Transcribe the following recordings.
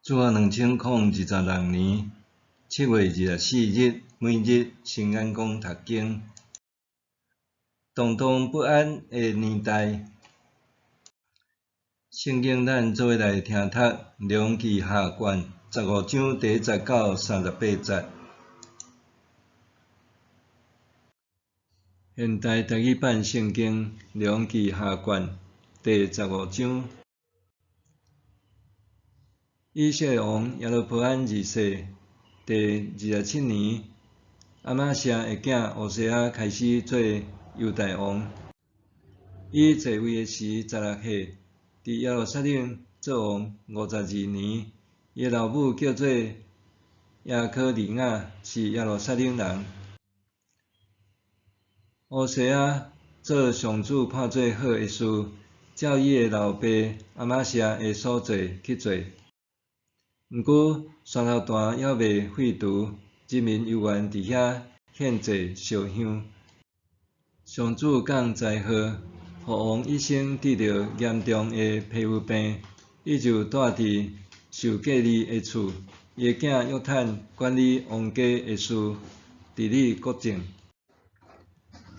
主啊，2026年7月24日，每日圣眼光读经，动荡不安的年代。圣经咱做伙来听读《列王记下卷》15章第10到38节。现代台语版圣经《列王记下卷》第15章。以色列王耶罗波安二世第27年，阿玛谢的囝乌西亚开始做犹大王。伊在位的时16岁，伫耶路撒冷做王52年。伊的老母叫做亚科利亚，是耶路撒冷人。乌西亚做上主看做好的事，照伊的老爸阿玛谢的所做去做。毋过，山头段还未废除，人民犹原伫遐献祭烧香。上主降灾祸，互王一生得到严重的皮肤病，伊就住伫受隔离的厝。伊的囝约坦管理王家的事，治理国政。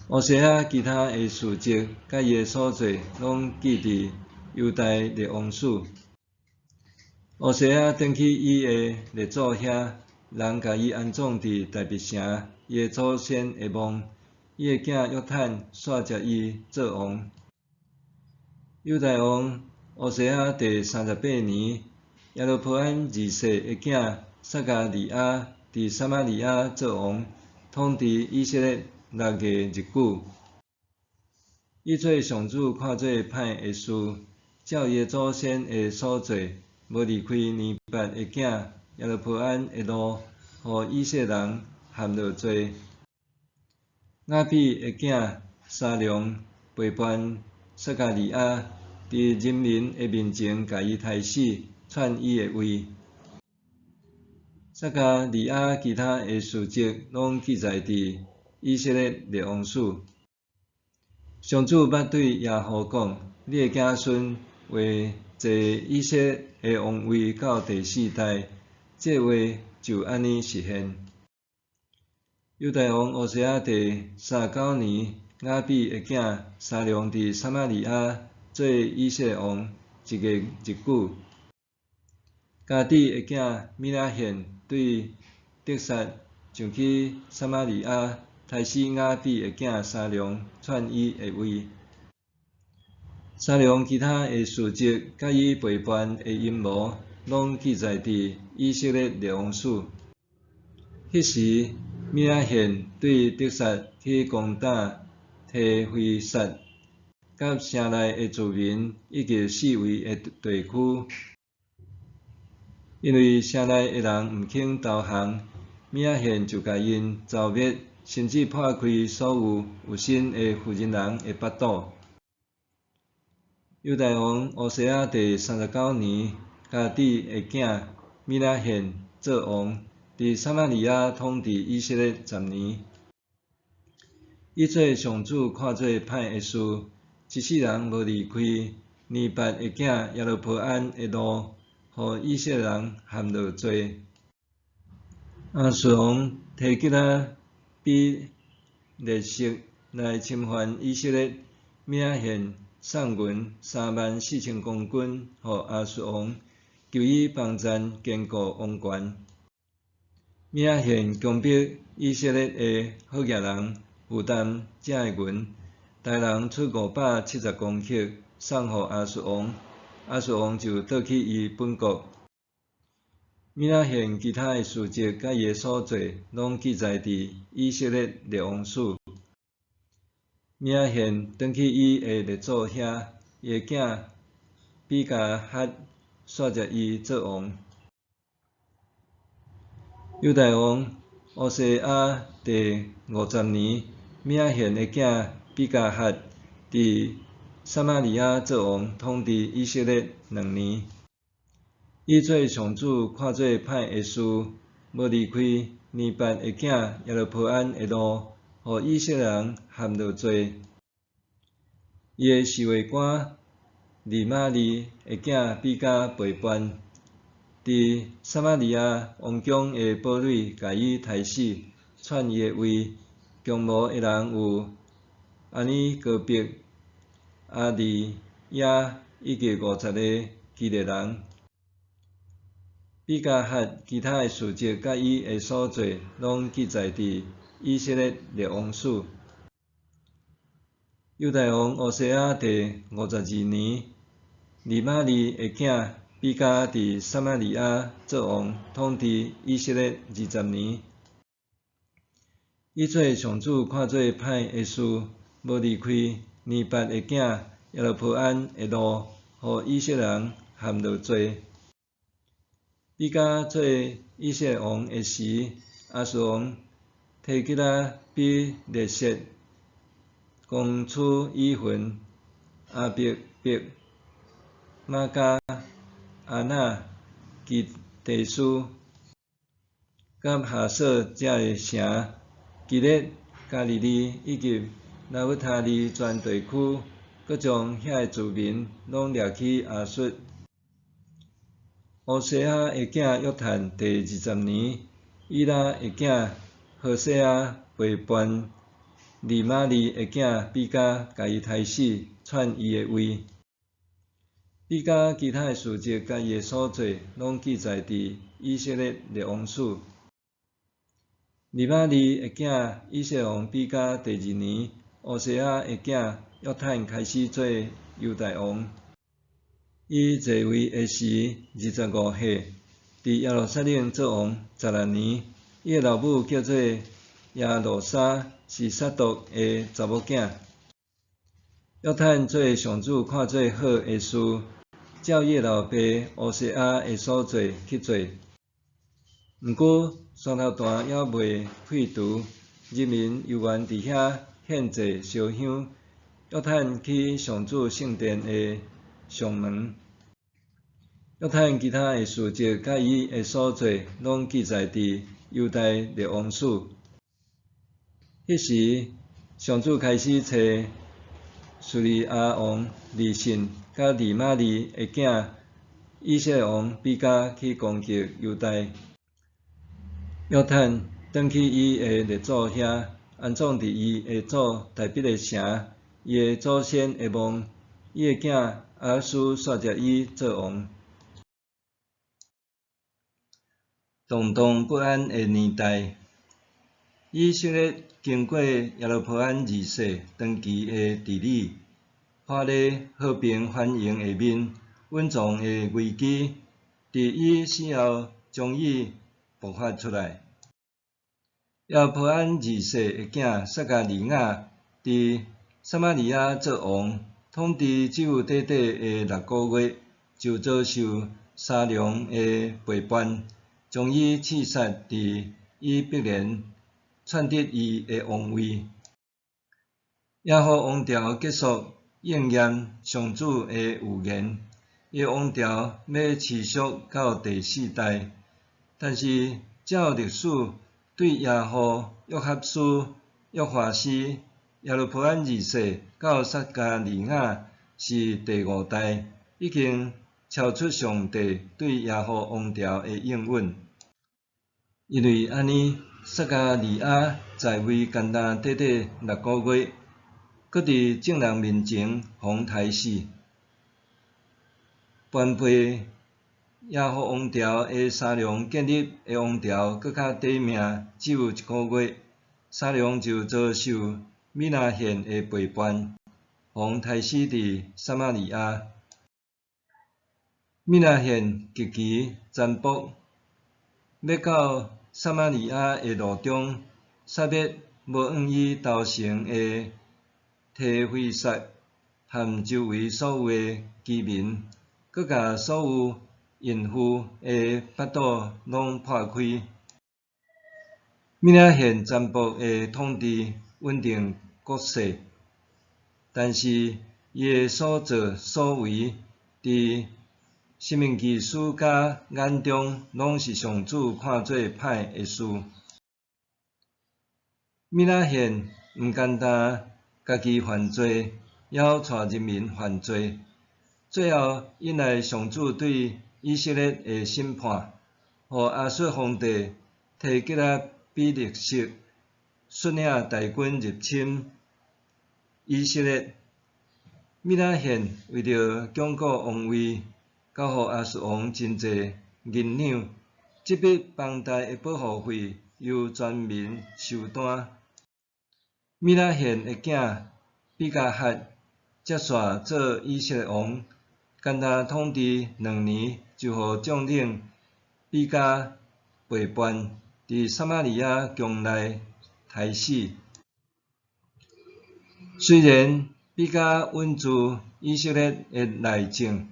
乌西亚其他的事迹，甲伊的所做，拢记伫犹大列王史。乌西亚转去伊的列祖遐，人甲伊安葬伫大卫城伊的祖先的墓。伊的囝约坦续接伊做王。犹大王乌西亚第38年，耶罗波安二世的囝撒加利亚伫撒玛利亚做王，统治以色列6个日久。伊做上主看做歹的事，照伊的祖先的所做，无离开尼八的囝耶罗波安的路，互以色列人陷落罪。亚比的囝沙龙陪伴撒加利亚，伫人民的面前甲伊杀死，篡伊的位。撒加利亚其他的事迹，拢记载伫以色列列王史。上主捌对耶户讲：你的子孙会坐以色列的王位到第4代，这话就安尼实现。犹大王乌西亚第39年，亚比的囝沙龙伫撒玛利亚做以色列王1个日久。加底的囝米拉现对得撒上去撒玛利亚，杀死亚比的囝沙龙，篡伊的位。沙龙其他的事迹，甲伊陪伴的阴谋，拢记载伫以色列列王史。迄时，米拉现对得撒去攻打提非撒，甲城内的居民以及四围的地区。因为城内的人毋肯投降，米拉现就甲因剿灭，甚至破开所有心的妇人人的腹肚。犹大王乌西亚第39年，加底的囝米拉现做王，伫撒玛利亚统治以色列10年。伊做上主看做歹的事，一世人无离开尼八的囝耶罗波安的路，互以色列人陷落罪。亚述王提吉拉比列色来侵犯以色列，米拉现送军34000公军予亚述王，求伊帮赞坚固王权。米拉现强迫以色列的好业人负担这的银，大人出570公克，送予亚述王。亚述王就倒去伊本国。米拉现其他的事迹甲伊的所做，拢记载伫以色列列王史。米拉现转去伊的列祖遐，伊的囝比加哈续接伊做王。犹大王乌西亚第50年，米拉现的囝比加哈伫撒玛利亚做王，统治以色列2年。伊做上主看做歹的事，无离开尼八的囝耶罗波安的路，互以色列人陷落罪。伊的侍卫官利玛利的囝比加陪伴伫撒玛利亚王宫的堡垒，甲伊杀死，篡伊的位。共无一人有安尼高逼阿利亚以及50个基列人。比加哈其他的事迹甲伊的所做，拢记载伫以色列列王书。犹大王乌西雅第52年，利玛利的囝比加伫撒玛利亚做王，统治以色列20年。伊做上主看做歹的事，无离开尼八的囝耶罗波安的路，互以色列人陷落罪。比加做以色列王的时，亚述王提吉拉比列色攻取以魂、阿别别、马加、阿那、基地斯、甲哈索遮个城。基列、加利利以及拿弗他利全地区，阁将遐个居民拢掠去亚述。乌西雅的囝约坦第20年，以拉的囝何西阿背叛利玛利的囝比加，甲伊杀死，篡伊的位。比加其他的事迹甲伊的所做，拢记载伫以色列列王书。利玛利的囝以色列王比加第2年，乌西雅的囝约坦开始做犹大王。伊继位的时25岁，伫耶路撒冷做王16年。伊的老母叫做亚罗莎，是撒督的查某囝。约坦做上主看做好的事，照伊老爸乌西雅的所做去做。毋过，山头段还未废除，人民犹原伫遐献祭烧香。约坦去上主圣殿的上门。约坦其他的事迹甲伊的所做，拢记载伫犹大列王书。迄时，上主开始找叙利亚王利沁甲利玛利的囝以色列王比加去攻击犹大。约坦转去伊的列祖遐，安葬伫伊的祖大必的城。伊的祖先会亡，伊的囝亚哈斯煞接伊做王。动荡不安的年代，以色列经过耶罗波安2世长期的治理，看咧和平繁荣下面，稳状的危机伫伊死后终于爆发出来。耶罗波安2世的囝撒加利亚伫撒玛利亚做王，统治只有短短的6个月，就遭受沙龙的背叛，将伊刺杀伫伊必然篡得伊的王位。耶和王朝结束应验上主的预言，伊的王朝要持续到第4代。但是照历史，对耶和约哈斯、约华斯、耶罗波安2世到撒加利亚是第5代，已经超出上帝对耶和王朝的应允。因为安尼，撒加利亚在位简单短短6个月，搁伫众人面前互杀死。翻倍耶和王朝的沙龙建立的王朝搁较短命，只有1个月，沙龙就遭受米拿现的背叛，互杀死伫撒玛利亚。米拿现极其残暴，要到撒玛利亚的路中，杀灭无愿意投降的提费撒和周围所有的居民，搁甲所有孕妇的腹肚拢破开。米拿现残暴的统治稳定国势，但是伊的所作所为，伫生命记史家眼中，拢是上主看做歹的事。米拿现毋简单家己犯罪，还带人民犯罪，最后引来上主对以色列的审判，互亚述皇帝提吉拉比勒色率领大军入侵以色列。米拉现为着巩固王位，交予亚述王真济银两，这笔庞大的保护费由全民受担。米拉现的囝比加哈接续做以色列王，干那统治2年，就互将领比加背叛，伫撒玛利亚宫内害死。虽然比加稳住以色列的内政，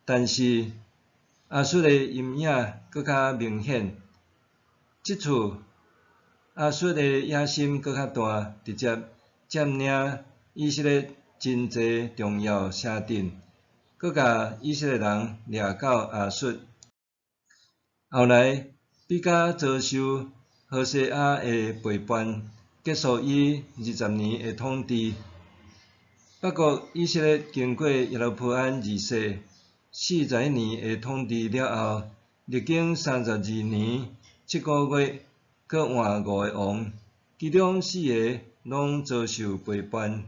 但是亚述的阴影搁较明显。即次亚述的野心搁较大，直接占领以色列真济重要城镇，搁甲以色列人掠到亚述。后来比加遭受何西阿的背叛，结束伊20年的统治。北国以色列经过耶罗波安2世41年的统治了后，历经32年7个月，搁换5个王，其中4个拢遭受背叛，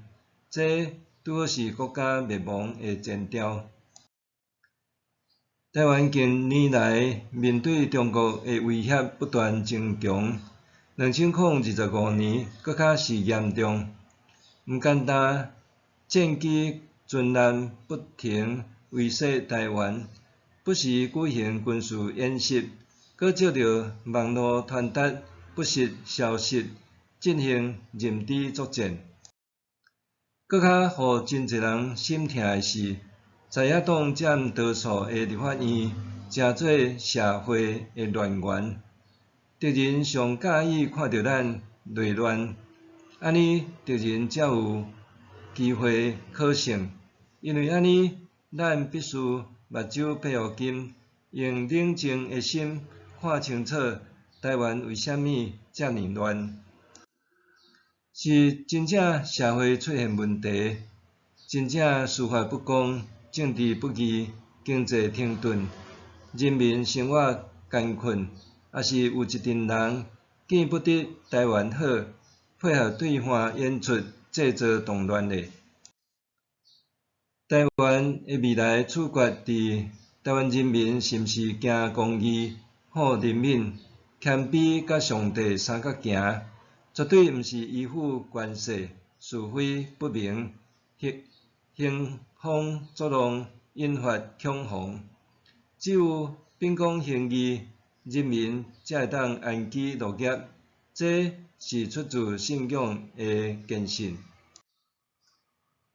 这拄好是国家灭亡的前兆。台湾近年来面对中国的威胁不断增强，2025年搁较是严重，毋简单。战机军舰不停威胁台湾，不时举行军事演习，搁借着网络传达不实消息，进行认知作战。搁较互真侪人心痛的是，在野党占多数的立法院，诚做社会的乱源。敌人上介意看到咱内乱，安尼敌人才有机会可乘，因为安尼，咱必须目睭闭互紧，用冷静的心看清楚台湾为虾米遮尔乱。是真正社会出现问题，真正司法不公、政治不义、经济停顿、人民生活艰困，还是有一群人见不得台湾好，配合对方演出，制造动乱的。台湾的未来处决伫台湾人民是毋是行公义、护人民、谦卑甲上帝相甲行，绝对毋是依附权势、是非不明、兴风作浪、引发恐慌。只有秉公行义，人民才会当安居乐业，这是出自信仰的坚信。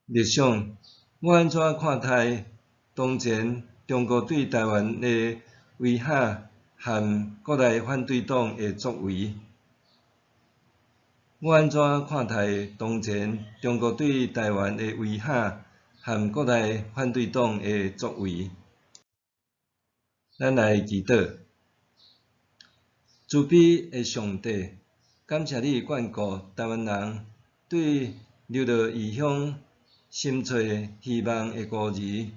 日常，我安怎看待当前中国对台湾的威吓和国内反对党的作为？我安怎看待当前中国对台湾的威吓和国内反对党的作为？咱来祈祷。慈悲的上帝，感谢你眷顾台湾人对流落异乡、心找希望的孤儿，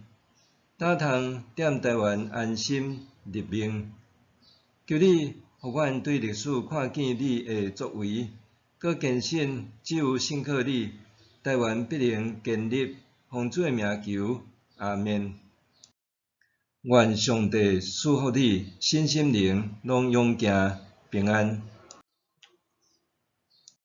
打通踮台湾安心立命。求你，互阮对历史看见你的作为，搁坚信只有信靠你，台湾必能建立奉主的名求。阿们。愿上帝赐福你身心灵拢勇健平安。